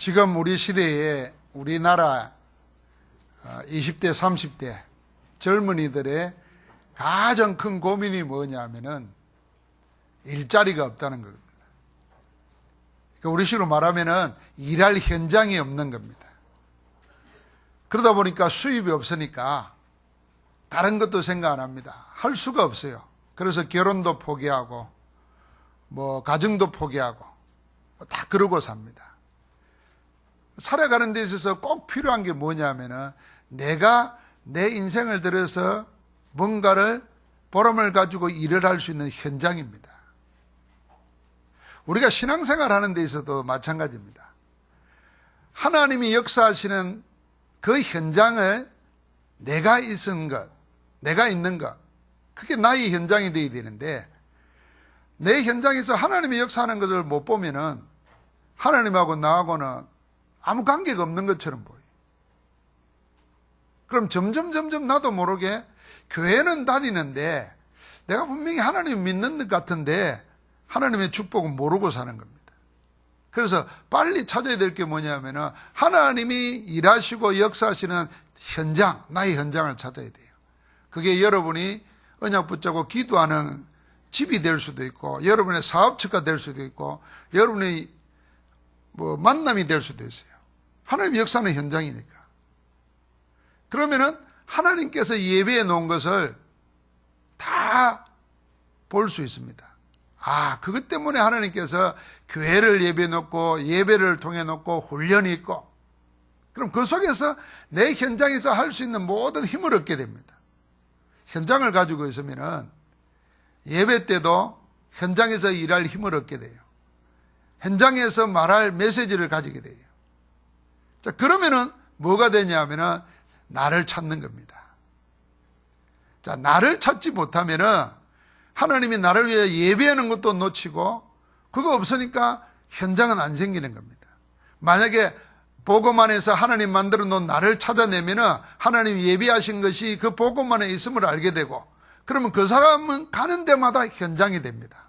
지금 우리 시대에 우리나라 20대, 30대 젊은이들의 가장 큰 고민이 뭐냐면은 일자리가 없다는 겁니다. 그러니까 우리 식으로 말하면은 일할 현장이 없는 겁니다. 그러다 보니까 수입이 없으니까 다른 것도 생각 안 합니다. 할 수가 없어요. 그래서 결혼도 포기하고 가정도 포기하고 다 그러고 삽니다. 살아가는 데 있어서 꼭 필요한 게 뭐냐면은 내가 내 인생을 들여서 뭔가를 보람을 가지고 일을 할 수 있는 현장입니다. 우리가 신앙생활 하는 데 있어도 마찬가지입니다. 하나님이 역사하시는 그 현장을 내가 있는 것, 그게 나의 현장이 되어야 되는데, 내 현장에서 하나님이 역사하는 것을 못 보면은 하나님하고 나하고는 아무 관계가 없는 것처럼 보여요. 그럼 점점 나도 모르게 교회는 다니는데 내가 분명히 하나님 믿는 것 같은데 하나님의 축복은 모르고 사는 겁니다. 그래서 빨리 찾아야 될 게 뭐냐면은 하나님이 일하시고 역사하시는 현장, 나의 현장을 찾아야 돼요. 그게 여러분이 언약 붙잡고 기도하는 집이 될 수도 있고, 여러분의 사업처가 될 수도 있고, 여러분의 만남이 될 수도 있어요. 하나님 역사는 현장이니까. 그러면은 하나님께서 예배해 놓은 것을 다 볼 수 있습니다. 그것 때문에 하나님께서 교회를 예배해 놓고 예배를 통해 놓고 훈련이 있고, 그럼 그 속에서 내 현장에서 할 수 있는 모든 힘을 얻게 됩니다. 현장을 가지고 있으면은 예배 때도 현장에서 일할 힘을 얻게 돼요. 현장에서 말할 메시지를 가지게 돼요. 자, 그러면은 뭐가 되냐면은 나를 찾는 겁니다. 자, 나를 찾지 못하면은 하나님이 나를 위해 예배하는 것도 놓치고, 그거 없으니까 현장은 안 생기는 겁니다. 만약에 복음 안에서 하나님 만들어 놓은 나를 찾아내면은 하나님 예비하신 것이 그 복음 안에 있음을 알게 되고, 그러면 그 사람은 가는 데마다 현장이 됩니다.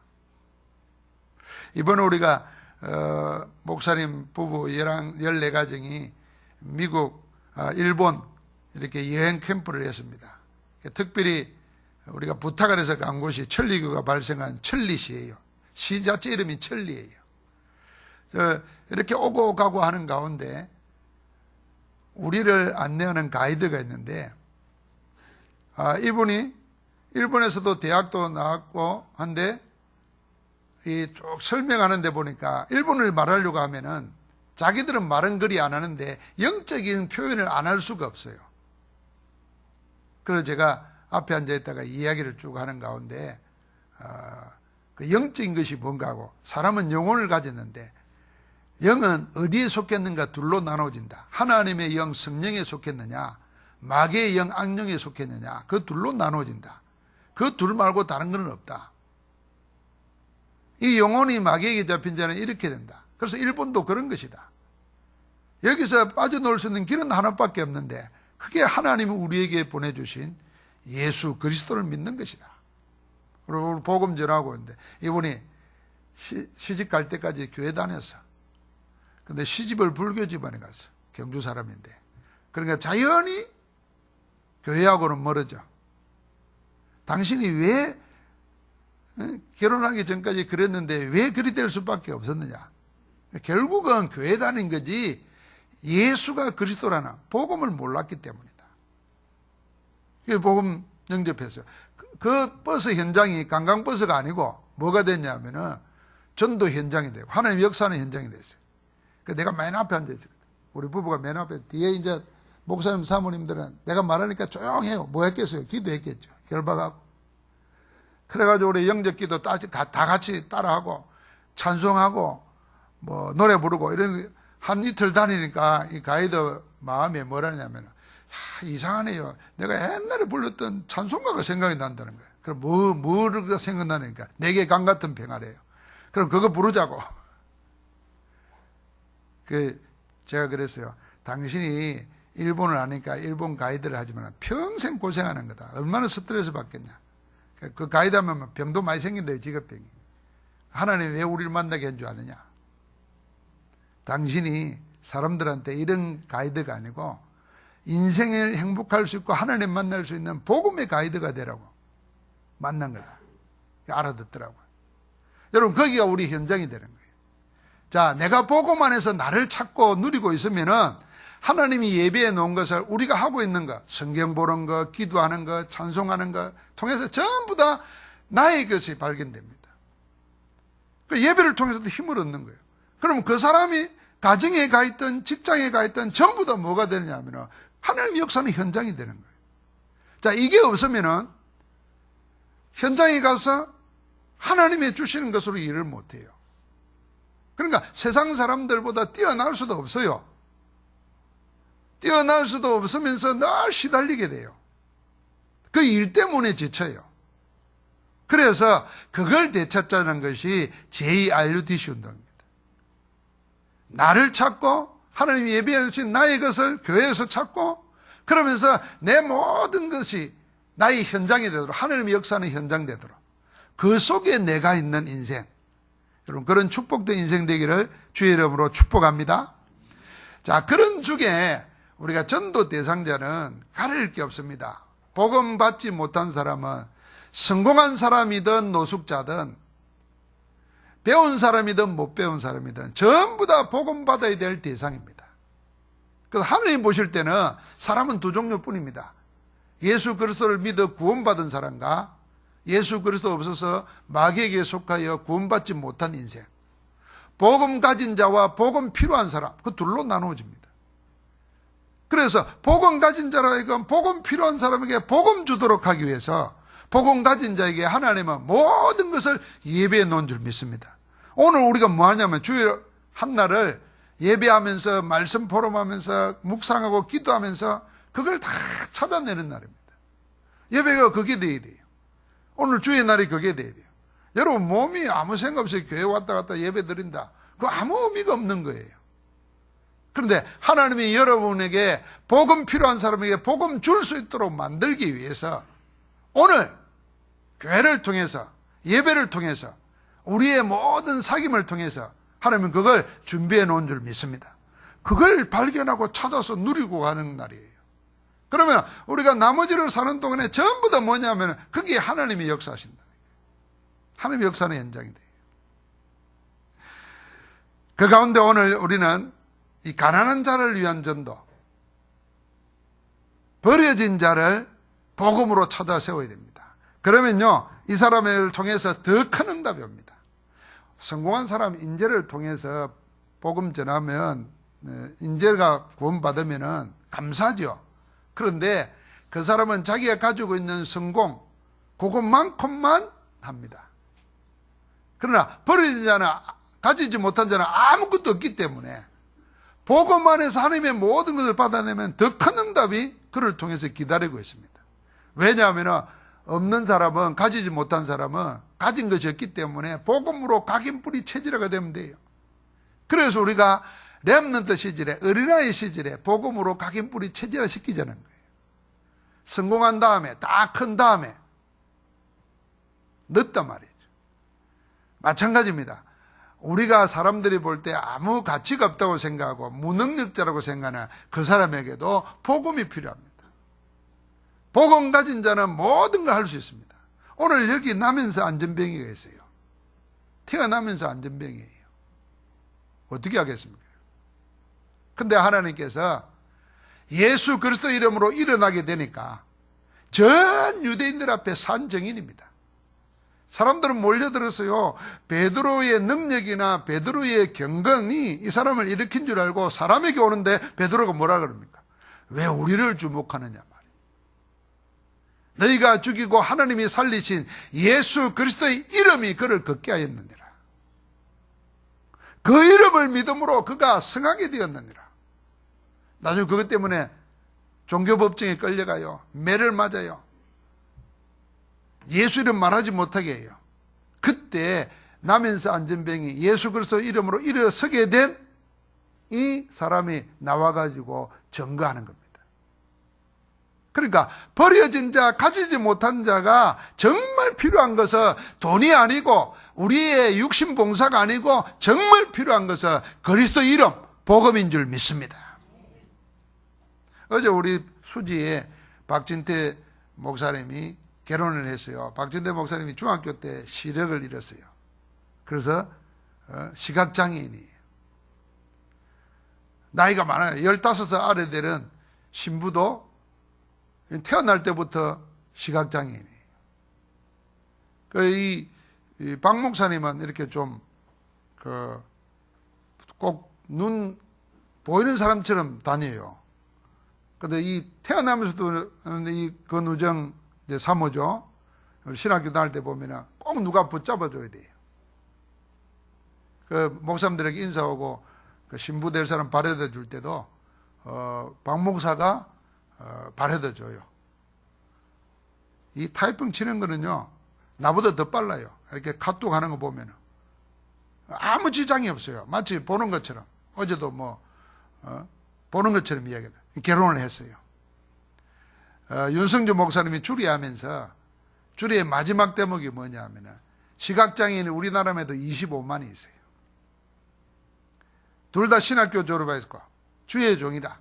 이번에 우리가 목사님 부부 14가정이 미국, 일본 이렇게 여행 캠프를 했습니다. 특별히 우리가 부탁을 해서 간 곳이 천리교가 발생한 천리시예요. 시 자체 이름이 천리예요. 이렇게 오고 가고 하는 가운데 우리를 안내하는 가이드가 있는데, 이분이 일본에서도 대학도 나왔고 한데 이 쭉 설명하는 데 보니까 일본을 말하려고 하면은 자기들은 말은 그리 안 하는데 영적인 표현을 안 할 수가 없어요. 그래서 제가 앞에 앉아 있다가 이야기를 쭉 하는 가운데 그 영적인 것이 뭔가 하고, 사람은 영혼을 가졌는데 영은 어디에 속했는가 둘로 나눠진다. 하나님의 영 성령에 속했느냐, 마귀의 영 악령에 속했느냐, 그 둘로 나눠진다. 그 둘 말고 다른 건 없다. 이 영혼이 마귀에게 잡힌 자는 이렇게 된다. 그래서 일본도 그런 것이다. 여기서 빠져나올 수 있는 길은 하나밖에 없는데 그게 하나님이 우리에게 보내주신 예수 그리스도를 믿는 것이다. 그리고 복음 전하고 있는데, 이분이 시집 갈 때까지 교회 다녔어. 근데 시집을 불교 집안에 갔어. 경주 사람인데. 그러니까 자연히 교회하고는 멀어져. 당신이 왜 결혼하기 전까지 그랬는데 왜 그리 될 수밖에 없었느냐. 결국은 교회 다닌 거지 예수가 그리스도라는 복음을 몰랐기 때문이다. 그래서 복음 영접했어요. 그 버스 현장이 관광버스가 아니고 뭐가 됐냐면은 전도 현장이 되고 하나님 역사하는 현장이 됐어요. 그래서 내가 맨 앞에 앉아있었거든. 우리 부부가 맨 앞에, 뒤에 이제 목사님 사모님들은 내가 말하니까 조용해요. 뭐 했겠어요? 기도했겠죠. 결박하고. 그래가지고 우리 영접기도 다 같이 따라하고 찬송하고 노래 부르고 이런 한 이틀 다니니까 이 가이드 마음에 뭐라냐면, 이상하네요. 내가 옛날에 불렀던 찬송가가 생각이 난다는 거예요. 그럼 뭐가 생각나니까 내게 강 같은 평화래요. 그럼 그거 부르자고. 제가 그랬어요. 당신이 일본을 하니까 일본 가이드를 하지만 평생 고생하는 거다. 얼마나 스트레스 받겠냐. 그 가이드 하면 병도 많이 생긴대요. 직업병이. 하나님 왜 우리를 만나게 한 줄 아느냐. 당신이 사람들한테 이런 가이드가 아니고 인생을 행복할 수 있고 하나님 만날 수 있는 복음의 가이드가 되라고 만난 거다. 알아듣더라고요. 여러분, 거기가 우리 현장이 되는 거예요. 자, 내가 복음 안에서 나를 찾고 누리고 있으면은 하나님이 예배해 놓은 것을 우리가 하고 있는 것, 성경 보는 것, 기도하는 것, 찬송하는 것 통해서 전부 다 나의 것이 발견됩니다. 그 예배를 통해서도 힘을 얻는 거예요. 그럼 그 사람이 가정에 가 있든 직장에 가 있든 전부 다 뭐가 되느냐 하면 하나님의 역사는 현장이 되는 거예요. 자, 이게 없으면은 현장에 가서 하나님이 주시는 것으로 일을 못해요. 그러니까 세상 사람들보다 뛰어날 수도 없어요. 뛰어날 수도 없으면서 늘 시달리게 돼요. 그 일 때문에 지쳐요. 그래서 그걸 되찾자는 것이 JRUTC 운동입니다. 나를 찾고 하나님이 예비해 주신 나의 것을 교회에서 찾고 그러면서 내 모든 것이 나의 현장이 되도록, 하나님의 역사는 현장 되도록, 그 속에 내가 있는 인생, 여러분 그런 축복된 인생 되기를 주의 이름으로 축복합니다. 자, 그런 중에 우리가 전도 대상자는 가릴 게 없습니다. 복음 받지 못한 사람은 성공한 사람이든 노숙자든 배운 사람이든 못 배운 사람이든 전부 다 복음 받아야 될 대상입니다. 그래서 하나님 보실 때는 사람은 두 종류뿐입니다. 예수 그리스도를 믿어 구원받은 사람과 예수 그리스도 없어서 마귀에게 속하여 구원받지 못한 인생, 복음 가진 자와 복음 필요한 사람, 그 둘로 나누어집니다. 그래서 복음 가진 자라 이건 복음 필요한 사람에게 복음 주도록 하기 위해서 복음 가진 자에게 하나님은 모든 것을 예배해 놓은 줄 믿습니다. 오늘 우리가 뭐 하냐면 주일 한날을 예배하면서 말씀 포럼하면서 묵상하고 기도하면서 그걸 다 찾아내는 날입니다. 예배가 그게 돼야 돼요. 오늘 주의 날이 그게 돼야 돼요. 여러분 몸이 아무 생각 없이 교회 왔다 갔다 예배 드린다, 그거 아무 의미가 없는 거예요. 그런데 하나님이 여러분에게 복음 필요한 사람에게 복음 줄 수 있도록 만들기 위해서 오늘 교회를 통해서 예배를 통해서 우리의 모든 사귐을 통해서 하나님은 그걸 준비해 놓은 줄 믿습니다. 그걸 발견하고 찾아서 누리고 가는 날이에요. 그러면 우리가 나머지를 사는 동안에 전부 다 뭐냐면 그게 하나님이 역사하신다. 하나님의 역사는 현장이 돼요. 그 가운데 오늘 우리는 이 가난한 자를 위한 전도, 버려진 자를 복음으로 찾아 세워야 됩니다. 그러면요, 이 사람을 통해서 더 큰 응답이 옵니다. 성공한 사람 인재를 통해서 복음 전하면 인재가 구원받으면 감사하죠. 그런데 그 사람은 자기가 가지고 있는 성공, 그것만큼만 합니다. 그러나 버려진 자는, 가지지 못한 자는 아무것도 없기 때문에 복음 안에서 하나님의 모든 것을 받아내면 더 큰 응답이 그를 통해서 기다리고 있습니다. 왜냐하면 없는 사람은, 가지지 못한 사람은 가진 것이 없기 때문에 복음으로 각인뿌리 체질화가 되면 돼요. 그래서 우리가 렘넌트 시절에, 어린아이 시절에 복음으로 각인뿌리 체질화 시키자는 거예요. 성공한 다음에, 다 큰 다음에 늦단 말이죠. 마찬가지입니다. 우리가 사람들이 볼 때 아무 가치가 없다고 생각하고 무능력자라고 생각하는 그 사람에게도 복음이 필요합니다. 복음 가진 자는 모든 걸 할 수 있습니다. 오늘 여기 나면서 안전병이가 있어요. 태어나면서 안전병이에요. 어떻게 하겠습니까? 근데 하나님께서 예수 그리스도 이름으로 일어나게 되니까 전 유대인들 앞에 산 증인입니다. 사람들은 몰려들어서요, 베드로의 능력이나 베드로의 경건이 이 사람을 일으킨 줄 알고 사람에게 오는데 베드로가 뭐라 그럽니까? 왜 우리를 주목하느냐 말이에요. 너희가 죽이고 하나님이 살리신 예수 그리스도의 이름이 그를 걷게 하였느니라. 그 이름을 믿음으로 그가 성하게 되었느니라. 나중에 그것 때문에 종교법정에 끌려가요. 매를 맞아요. 예수 이름 말하지 못하게 해요. 그때 나면서 안전병이 예수 그리스도 이름으로 일어서게 된 이 사람이 나와가지고 증거하는 겁니다. 그러니까 버려진 자, 가지지 못한 자가 정말 필요한 것은 돈이 아니고 우리의 육신 봉사가 아니고 정말 필요한 것은 그리스도 이름, 복음인 줄 믿습니다. 어제 우리 수지에 박진태 목사님이 결혼을 했어요. 박진태 목사님이 중학교 때 시력을 잃었어요. 그래서 시각장애인이에요. 나이가 많아요. 15살 아래들은 신부도 태어날 때부터 시각장애인이에요. 이 박 목사님은 이렇게 좀 꼭 눈 보이는 사람처럼 다녀요. 근데 이 태어나면서도 이 건우정 사모죠. 신학교 다닐 때 보면은 꼭 누가 붙잡아줘야 돼요. 그 목사님들에게 인사하고 그 신부 될 사람 바래다 줄 때도 박 목사가 바래다 줘요. 이 타이핑 치는 거는요 나보다 더 빨라요. 이렇게 카톡 하는 거 보면은 아무 지장이 없어요. 마치 보는 것처럼. 어제도 보는 것처럼 이야기합니다. 결혼을 했어요. 윤성주 목사님이 주리하면서 주리의 마지막 대목이 뭐냐 하면은 시각장애인이 우리나라에도 25만이 있어요. 둘 다 신학교 졸업했고 주의 종이라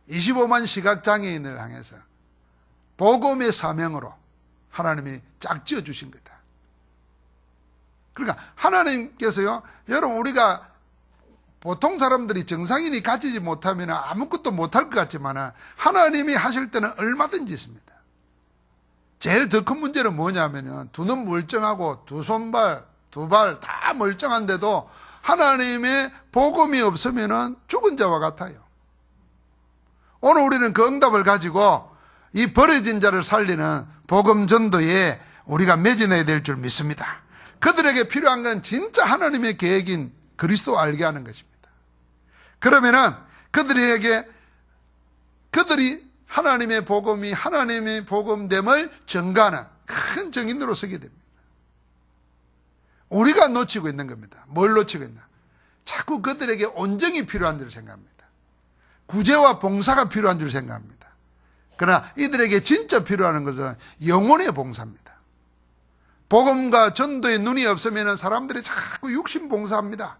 25만 시각장애인을 향해서 복음의 사명으로 하나님이 짝지어 주신 거다. 그러니까 하나님께서요, 여러분 우리가 보통 사람들이 정상인이 가지지 못하면 아무것도 못할 것 같지만 하나님이 하실 때는 얼마든지 있습니다. 제일 더 큰 문제는 뭐냐면은 두 눈 멀쩡하고 두 손발, 두 발 다 멀쩡한데도 하나님의 복음이 없으면은 죽은 자와 같아요. 오늘 우리는 그 응답을 가지고 이 버려진 자를 살리는 복음 전도에 우리가 매진해야 될 줄 믿습니다. 그들에게 필요한 건 진짜 하나님의 계획인 그리스도 알게 하는 것입니다. 그러면은 그들이 하나님의 복음이 하나님의 복음됨을 전가하는 큰 증인으로 서게 됩니다. 우리가 놓치고 있는 겁니다. 뭘 놓치고 있나? 자꾸 그들에게 온정이 필요한 줄 생각합니다. 구제와 봉사가 필요한 줄 생각합니다. 그러나 이들에게 진짜 필요한 것은 영혼의 봉사입니다. 복음과 전도의 눈이 없으면 사람들이 자꾸 육신 봉사합니다.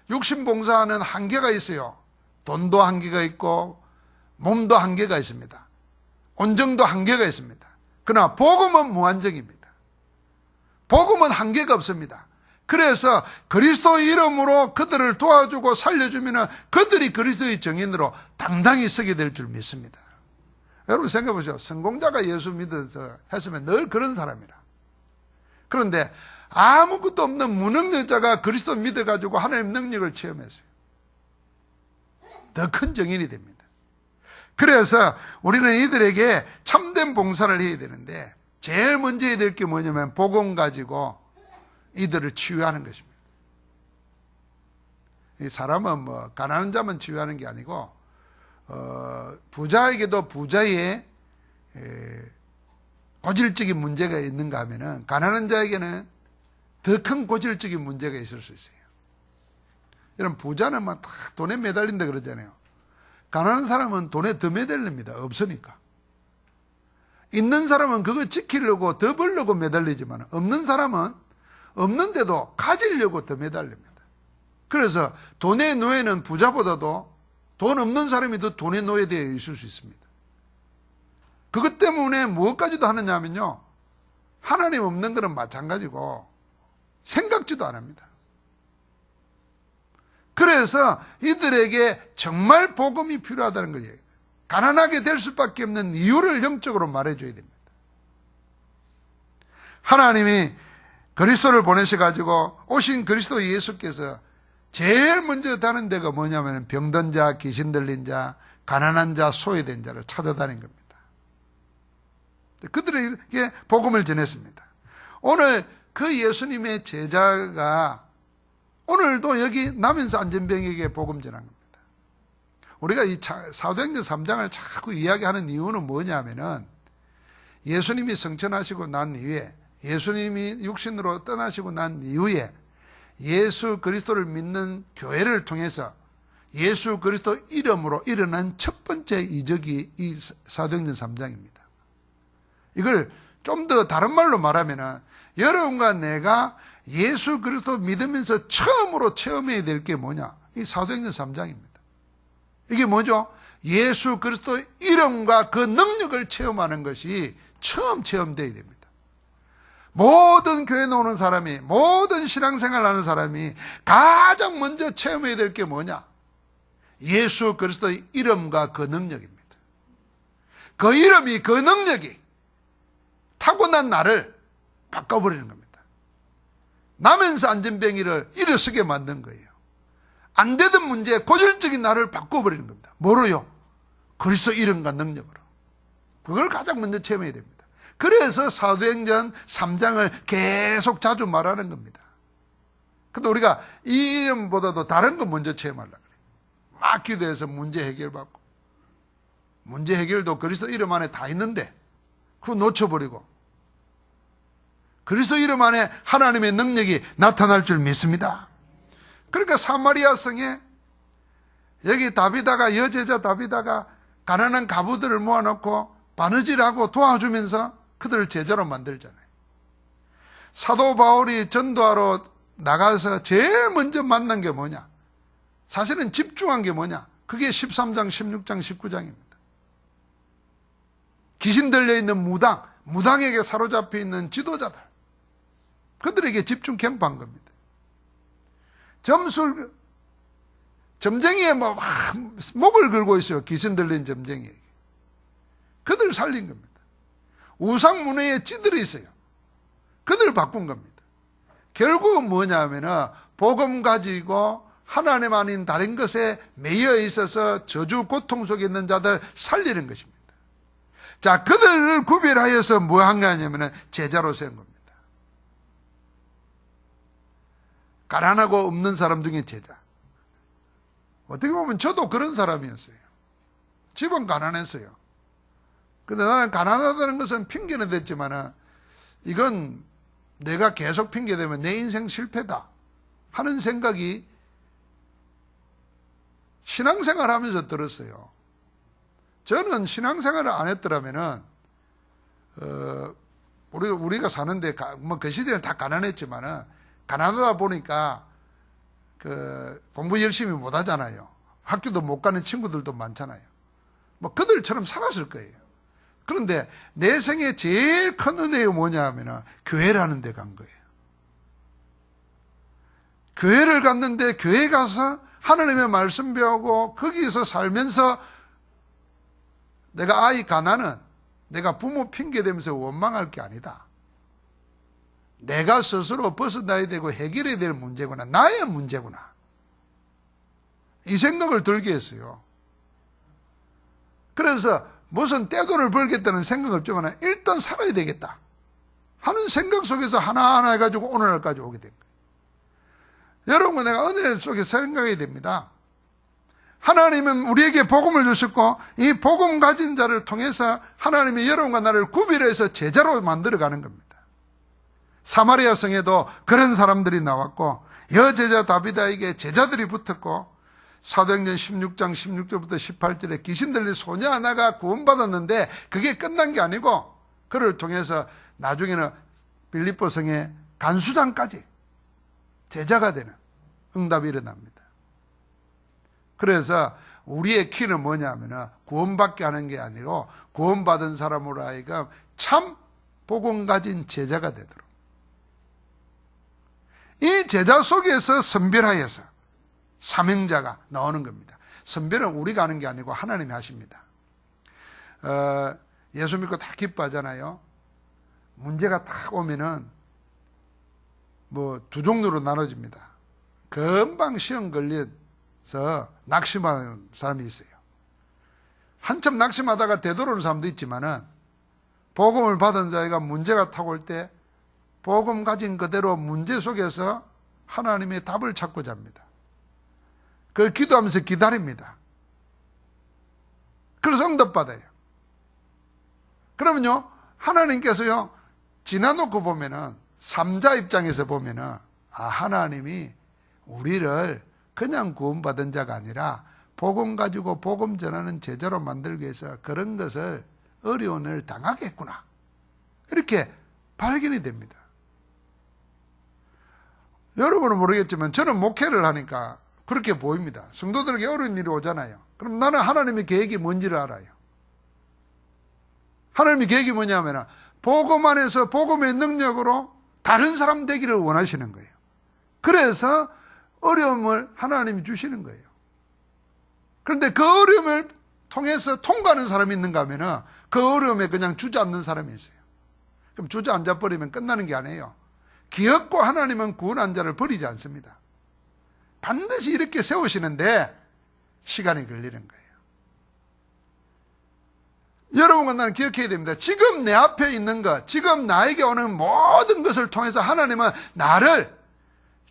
육신 봉사는 한계가 있어요. 돈도 한계가 있고 몸도 한계가 있습니다. 온정도 한계가 있습니다. 그러나 복음은 무한정입니다. 복음은 한계가 없습니다. 그래서 그리스도의 이름으로 그들을 도와주고 살려주면 그들이 그리스도의 증인으로 당당히 서게 될 줄 믿습니다. 여러분 생각해 보세요. 성공자가 예수 믿어서 했으면 늘 그런 사람이라. 그런데 아무것도 없는 무능력자가 그리스도 믿어가지고 하나님 능력을 체험했어요. 더 큰 증인이 됩니다. 그래서 우리는 이들에게 참된 봉사를 해야 되는데 제일 먼저 해야 될 게 뭐냐면 복음 가지고 이들을 치유하는 것입니다. 이 사람은 가난한 자만 치유하는 게 아니고 부자에게도 부자의 고질적인 문제가 있는가 하면은 가난한 자에게는 더 큰 고질적인 문제가 있을 수 있어요. 여러분 부자는 막 다 돈에 매달린다 그러잖아요. 가난한 사람은 돈에 더 매달립니다. 없으니까. 있는 사람은 그거 지키려고 더 벌려고 매달리지만 없는 사람은 없는데도 가지려고 더 매달립니다. 그래서 돈의 노예는 부자보다도 돈 없는 사람이 더 돈의 노예되어 있을 수 있습니다. 그것 때문에 무엇까지도 하느냐 하면요, 하나님 없는 것은 마찬가지고 생각지도 안 합니다. 그래서 이들에게 정말 복음이 필요하다는 걸 얘기해요. 가난하게 될 수밖에 없는 이유를 영적으로 말해줘야 됩니다. 하나님이 그리스도를 보내셔가지고 오신 그리스도 예수께서 제일 먼저 다는 데가 뭐냐면 병든 자, 귀신 들린 자, 가난한 자, 소외된 자를 찾아다닌 겁니다. 그들에게 복음을 전했습니다. 오늘 그 예수님의 제자가 오늘도 여기 남인사 안전병에게 복음 전한 겁니다. 우리가 이 사도행전 3장을 자꾸 이야기하는 이유는 뭐냐면은 예수님이 성천하시고 난 이후에 예수님이 육신으로 떠나시고 난 이후에 예수 그리스도를 믿는 교회를 통해서 예수 그리스도 이름으로 일어난 첫 번째 이적이 이 사도행전 3장입니다. 이걸 좀 더 다른 말로 말하면은 여러분과 내가 예수 그리스도 믿으면서 처음으로 체험해야 될 게 뭐냐? 이 사도행전 3장입니다. 이게 뭐죠? 예수 그리스도의 이름과 그 능력을 체험하는 것이 처음 체험되어야 됩니다. 모든 교회 나오는 사람이, 모든 신앙생활 하는 사람이 가장 먼저 체험해야 될 게 뭐냐? 예수 그리스도의 이름과 그 능력입니다. 그 이름이, 그 능력이 타고난 나를 바꿔버리는 겁니다. 나면서 안전뱅이를 일어서게 만든 거예요. 안 되던 문제, 고질적인 나를 바꿔버리는 겁니다. 뭐로요? 그리스도 이름과 능력으로. 그걸 가장 먼저 체험해야 됩니다. 그래서 사도행전 3장을 계속 자주 말하는 겁니다. 근데 우리가 이 이름보다도 다른 거 먼저 체험하려고 그래요. 막 기도해서 문제 해결받고, 문제 해결도 그리스도 이름 안에 다 있는데 그거 놓쳐버리고, 그리스도 이름 안에 하나님의 능력이 나타날 줄 믿습니다. 그러니까 사마리아 성에 여기 다비다가, 여제자 다비다가 가난한 가부들을 모아놓고 바느질하고 도와주면서 그들을 제자로 만들잖아요. 사도 바울이 전도하러 나가서 제일 먼저 만난 게 뭐냐? 사실은 집중한 게 뭐냐? 그게 13장, 16장, 19장입니다. 귀신 들려있는 무당에게 사로잡혀 있는 지도자들, 그들에게 집중 캠프한 겁니다. 점쟁이에 막 목을 걸고 있어요. 귀신 들린 점쟁이에게. 그들 살린 겁니다. 우상문화에 찌들어 있어요. 그들 바꾼 겁니다. 결국은 뭐냐면은 복음 가지고 하나님 아닌 다른 것에 매여 있어서 저주 고통 속에 있는 자들 살리는 것입니다. 자, 그들을 구별하여서 뭐 한 게 아니냐면은 제자로 세운 겁니다. 가난하고 없는 사람 중에 제자. 어떻게 보면 저도 그런 사람이었어요. 집은 가난했어요. 근데 나는 가난하다는 것은 핑계는 됐지만은 이건 내가 계속 핑계대면 내 인생 실패다 하는 생각이 신앙생활 하면서 들었어요. 저는 신앙생활을 안 했더라면은 우리가 사는데 뭐 그 시대는 다 가난했지만은 가난하다 보니까 공부 열심히 못 하잖아요. 학교도 못 가는 친구들도 많잖아요. 뭐 그들처럼 살았을 거예요. 그런데 내 생에 제일 큰 은혜가 뭐냐 하면 교회라는 데 간 거예요. 교회를 갔는데 교회 가서 하나님의 말씀 배우고 거기서 살면서 내가 아이 가난은 내가 부모 핑계대면서 원망할 게 아니다. 내가 스스로 벗어나야 되고 해결해야 될 문제구나. 나의 문제구나. 이 생각을 들게 했어요. 그래서 무슨 떼돈을 벌겠다는 생각 없지만 일단 살아야 되겠다 하는 생각 속에서 하나하나 해가지고 오늘날까지 오게 된 거예요. 여러분, 내가 은혜 속에 생각해야 됩니다. 하나님은 우리에게 복음을 주셨고 이 복음 가진 자를 통해서 하나님이 여러분과 나를 구별해서 제자로 만들어가는 겁니다. 사마리아 성에도 그런 사람들이 나왔고 여제자 다비다에게 제자들이 붙었고 사도행전 16장 16절부터 18절에 귀신 들린 소녀 하나가 구원받았는데 그게 끝난 게 아니고 그를 통해서 나중에는 빌립보 성의 간수장까지 제자가 되는 응답이 일어납니다. 그래서 우리의 키는 뭐냐면은 구원받게 하는 게 아니고 구원받은 사람으로 하여금 참 복음 가진 제자가 되도록, 이 제자 속에서 선별하여서 사명자가 나오는 겁니다. 선별은 우리가 하는 게 아니고 하나님이 하십니다. 예수 믿고 다 기뻐하잖아요. 문제가 딱 오면은 뭐 두 종류로 나눠집니다. 금방 시험 걸려서 낙심하는 사람이 있어요. 한참 낙심하다가 되돌아오는 사람도 있지만은 복음을 받은 자가 문제가 타고 올 때 복음 가진 그대로 문제 속에서 하나님의 답을 찾고자 합니다. 그걸 기도하면서 기다립니다. 그래서 응답받아요. 그러면요, 하나님께서요, 지나놓고 보면은, 삼자 입장에서 보면은, 하나님이 우리를 그냥 구원받은 자가 아니라 복음 가지고 복음 전하는 제자로 만들기 위해서 그런 것을 어려움을 당하게 했구나. 이렇게 발견이 됩니다. 여러분은 모르겠지만 저는 목회를 하니까 그렇게 보입니다. 성도들에게 어려운 일이 오잖아요. 그럼 나는 하나님의 계획이 뭔지를 알아요. 하나님의 계획이 뭐냐면 복음 안에서 복음의 능력으로 다른 사람 되기를 원하시는 거예요. 그래서 어려움을 하나님이 주시는 거예요. 그런데 그 어려움을 통해서 통과하는 사람이 있는가 하면 그 어려움에 그냥 주저앉는 사람이 있어요. 그럼 주저앉아버리면 끝나는 게 아니에요. 기업과 하나님은 구원한 자를 버리지 않습니다. 반드시 이렇게 세우시는데 시간이 걸리는 거예요. 여러분과 나는 기억해야 됩니다. 지금 내 앞에 있는 것, 지금 나에게 오는 모든 것을 통해서 하나님은 나를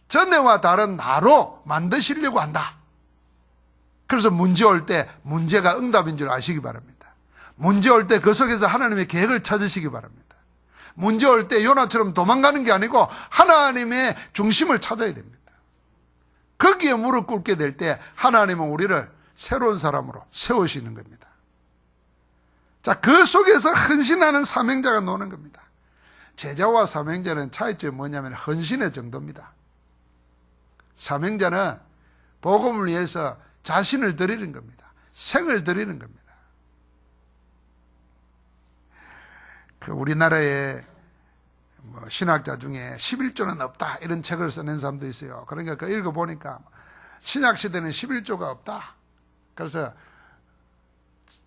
전에와 다른 나로 만드시려고 한다. 그래서 문제 올 때 문제가 응답인 줄 아시기 바랍니다. 문제 올 때 그 속에서 하나님의 계획을 찾으시기 바랍니다. 문제 올 때 요나처럼 도망가는 게 아니고 하나님의 중심을 찾아야 됩니다. 거기에 무릎 꿇게 될 때 하나님은 우리를 새로운 사람으로 세우시는 겁니다. 자, 그 속에서 헌신하는 사명자가 노는 겁니다. 제자와 사명자는 차이점이 뭐냐면 헌신의 정도입니다. 사명자는 복음을 위해서 자신을 드리는 겁니다. 생을 드리는 겁니다. 그 우리나라의 신학자 중에 11조는 없다 이런 책을 써낸 사람도 있어요. 그러니까 그 읽어보니까 신약시대는 11조가 없다. 그래서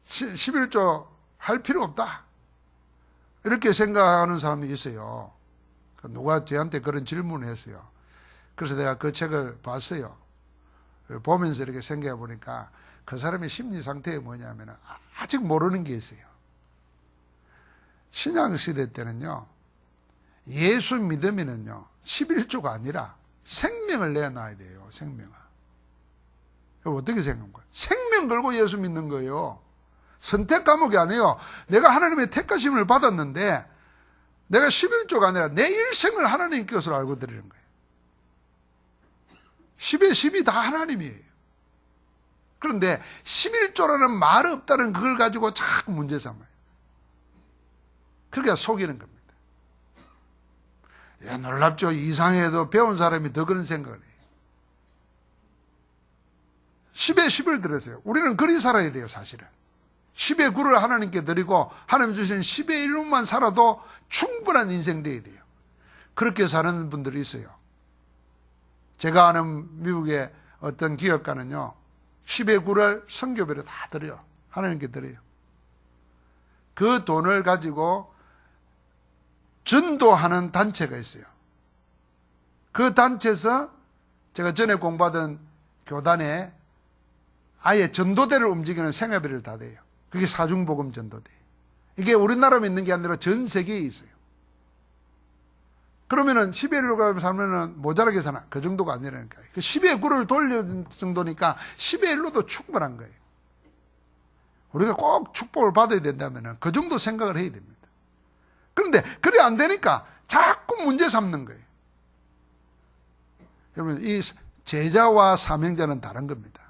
11조 할 필요 없다 이렇게 생각하는 사람이 있어요. 누가 저한테 그런 질문을 했어요. 그래서 내가 그 책을 봤어요. 보면서 이렇게 생각해 보니까 그 사람의 심리 상태가 뭐냐면 아직 모르는 게 있어요. 신약시대 때는요, 예수 믿으면은요 11조가 아니라 생명을 내놔야 돼요. 생명을. 어떻게 생각한 거예요? 생명 걸고 예수 믿는 거예요. 선택 과목이 아니에요. 내가 하나님의 택하심을 받았는데 내가 11조가 아니라 내 일생을 하나님 것으로 알고 드리는 거예요. 10에 10이 다 하나님이에요. 그런데 11조라는 말 없다는 그걸 가지고 자꾸 문제 삼아요. 그러니까 속이는 겁니다. 야, 놀랍죠. 이상해도 배운 사람이 더 그런 생각을 해요. 10에 10을 들으세요. 우리는 그리 살아야 돼요, 사실은. 10의 9를 하나님께 드리고 하나님 주신 10의 1로만 살아도 충분한 인생 되어야 돼요. 그렇게 사는 분들이 있어요. 제가 아는 미국의 어떤 기업가는요 10의 9를 선교비로 다 드려요. 하나님께 드려요. 그 돈을 가지고 전도하는 단체가 있어요. 그 단체에서 제가 전에 공부하던 교단에 아예 전도대를 움직이는 생활비를 다 대요. 그게 사중복음 전도대. 이게 우리나라에 있는 게 아니라 전 세계에 있어요. 그러면은 10의 1로 살면은 모자라게 사나? 그 정도가 아니라니까. 그 10의 9를 돌릴 정도니까 10의 1로도 충분한 거예요. 우리가 꼭 축복을 받아야 된다면은 그 정도 생각을 해야 됩니다. 그런데 그래 안 되니까 자꾸 문제 삼는 거예요. 여러분, 이 제자와 사명자는 다른 겁니다.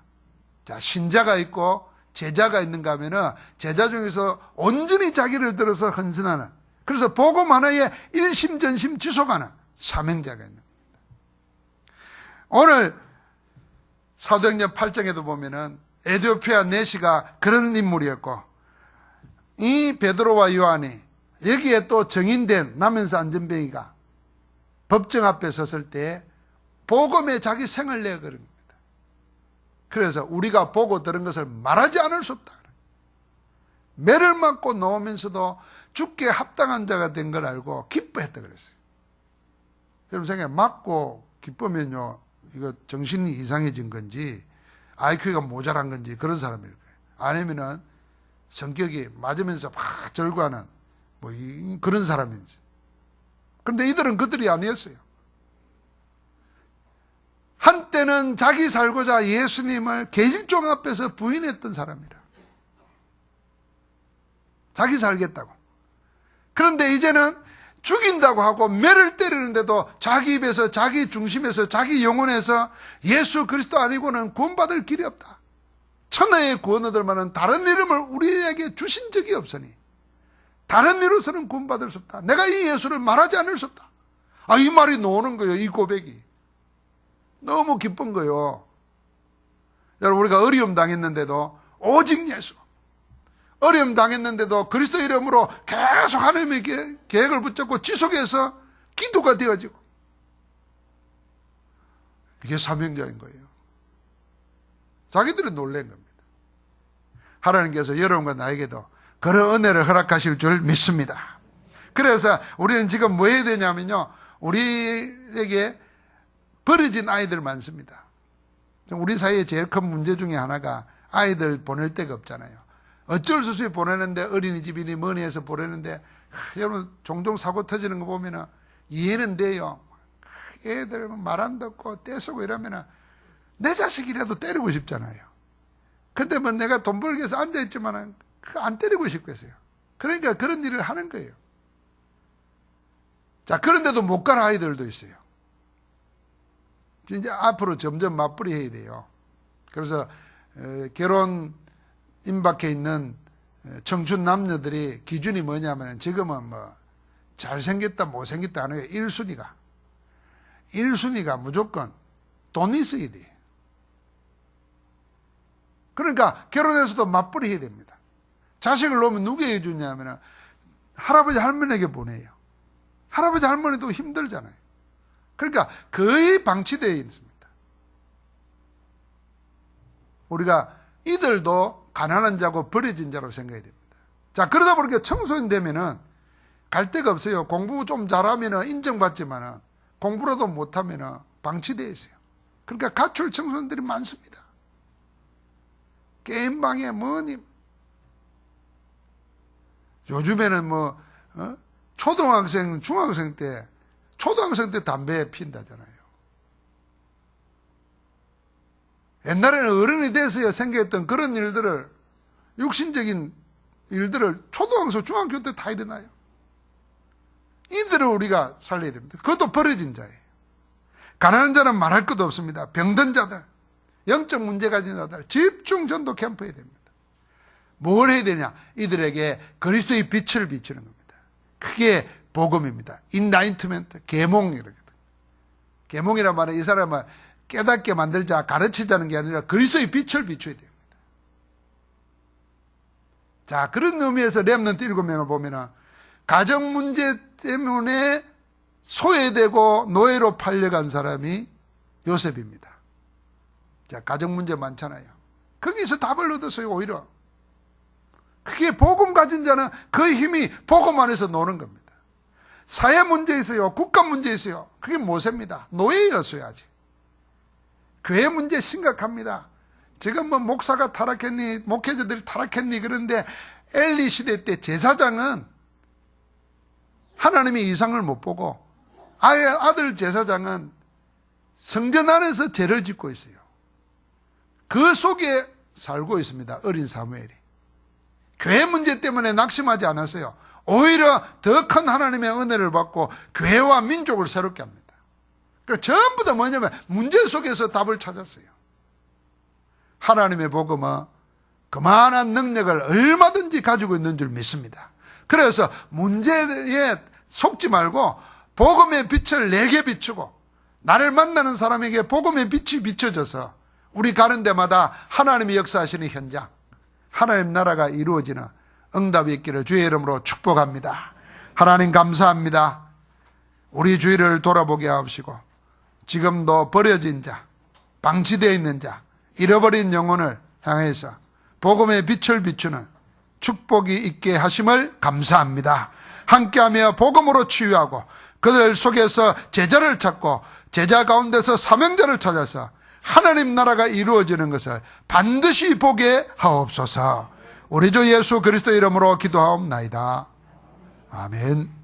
자, 신자가 있고 제자가 있는가 하면은 제자 중에서 온전히 자기를 들어서 헌신하는, 그래서 복음 하나에 일심전심 지속하는 사명자가 있는 겁니다. 오늘 사도행전 8장에도 보면은 에티오피아 내시가 그런 인물이었고, 이 베드로와 요한이 여기에 또 정인된 나면서 안전뱅이가 법정 앞에 섰을 때 복음에 자기 생을 내어 그런 겁니다. 그래서 우리가 보고 들은 것을 말하지 않을 수 없다. 매를 맞고 놓으면서도 죽게 합당한 자가 된 걸 알고 기뻐했다 그랬어요. 여러분 생각해, 맞고 기쁘면요, 이거 정신이 이상해진 건지 IQ가 모자란 건지 그런 사람일 거예요. 아니면은 성격이 맞으면서 막 절구하는 그런 사람인지. 그런데 이들은 그들이 아니었어요. 한때는 자기 살고자 예수님을 계집종 앞에서 부인했던 사람이라. 자기 살겠다고. 그런데 이제는 죽인다고 하고 매를 때리는데도 자기 입에서, 자기 중심에서, 자기 영혼에서 예수 그리스도 아니고는 구원받을 길이 없다. 천하의 구원 얻을 만한 다른 이름을 우리에게 주신 적이 없으니 다른 이로서는 구원받을 수 없다. 내가 이 예수를 말하지 않을 수 없다. 이 말이 나오는 거예요. 이 고백이. 너무 기쁜 거예요. 여러분, 우리가 어려움 당했는데도 오직 예수, 어려움 당했는데도 그리스도 이름으로 계속 하나님의 계획을 붙잡고 지속해서 기도가 되어지고, 이게 사명자인 거예요. 자기들은 놀란 겁니다. 하나님께서 여러분과 나에게도 그런 은혜를 허락하실 줄 믿습니다. 그래서 우리는 지금 뭐 해야 되냐면요, 우리에게 버려진 아이들 많습니다. 우리 사이에 제일 큰 문제 중에 하나가 아이들 보낼 데가 없잖아요. 어쩔 수 없이 보내는데, 어린이집이니 뭐니 해서 보내는데, 여러분 종종 사고 터지는 거 보면 이해는 돼요. 애들 말 안 듣고 떼쓰고 이러면 내 자식이라도 때리고 싶잖아요. 근데 뭐 내가 돈 벌기 위해서 앉아있지만 안 때리고 싶겠어요. 그러니까 그런 일을 하는 거예요. 자, 그런데도 못 가는 아이들도 있어요. 이제 앞으로 점점 맞벌이 해야 돼요. 그래서 결혼 임박해 있는 청춘 남녀들이 기준이 뭐냐면, 지금은 뭐 잘생겼다 못생겼다 하는 게 1순위가 무조건 돈이 있어야 돼. 그러니까 결혼해서도 맞벌이 해야 됩니다. 자식을 놓으면 누구에게 주냐면 할아버지 할머니에게 보내요. 할아버지 할머니도 힘들잖아요. 그러니까 거의 방치되어 있습니다. 우리가 이들도 가난한 자고 버려진 자로 생각해야 됩니다. 자, 그러다 보니까 청소년 되면은 갈 데가 없어요. 공부 좀 잘하면은 인정받지만은 공부라도 못하면은 방치되어 있어요. 그러니까 가출 청소년들이 많습니다. 게임방에 뭐니, 요즘에는 뭐 초등학생, 중학생 때, 초등학생 때 담배 피운다잖아요. 옛날에는 어른이 돼서야 생겼던 그런 일들을, 육신적인 일들을 초등학생, 중학교 때 다 일어나요. 이들을 우리가 살려야 됩니다. 그것도 버려진 자예요. 가난한 자는 말할 것도 없습니다. 병든 자들, 영적 문제 가진 자들 집중 전도 캠프 해야 됩니다. 뭘 해야 되냐? 이들에게 그리스도의 빛을 비추는 겁니다. 그게 복음입니다. 인라이트먼트, 계몽이거든요. 계몽이란 말은 이 사람을 깨닫게 만들자, 가르치자는 게 아니라 그리스도의 빛을 비춰야 됩니다. 자, 그런 의미에서 렘넌트 7명을 보면은 가정 문제 때문에 소외되고 노예로 팔려간 사람이 요셉입니다. 자, 가정 문제 많잖아요. 거기서 답을 얻었어요, 오히려. 그게 복음 가진 자는 그 힘이 복음 안에서 노는 겁니다. 사회 문제 있어요, 국가 문제 있어요. 그게 모세입니다. 노예였어요, 아직. 교회 문제 심각합니다. 지금 뭐 목사가 타락했니, 목회자들이 타락했니, 그런데 엘리 시대 때 제사장은 하나님의 이상을 못 보고 아들 제사장은 성전 안에서 죄를 짓고 있어요. 그 속에 살고 있습니다, 어린 사무엘이. 교회 문제 때문에 낙심하지 않았어요. 오히려 더 큰 하나님의 은혜를 받고 교회와 민족을 새롭게 합니다. 그러니까 전부 다 뭐냐면 문제 속에서 답을 찾았어요. 하나님의 복음은 그만한 능력을 얼마든지 가지고 있는 줄 믿습니다. 그래서 문제에 속지 말고 복음의 빛을 내게 비추고, 나를 만나는 사람에게 복음의 빛이 비춰져서 우리 가는 데마다 하나님이 역사하시는 현장, 하나님 나라가 이루어지는 응답이 있기를 주의 이름으로 축복합니다. 하나님 감사합니다. 우리 주위를 돌아보게 하옵시고, 지금도 버려진 자, 방치되어 있는 자, 잃어버린 영혼을 향해서 복음의 빛을 비추는 축복이 있게 하심을 감사합니다. 함께하며 복음으로 치유하고 그들 속에서 제자를 찾고 제자 가운데서 사명자를 찾아서 하나님 나라가 이루어지는 것을 반드시 보게 하옵소서. 우리 주 예수 그리스도 이름으로 기도하옵나이다. 아멘.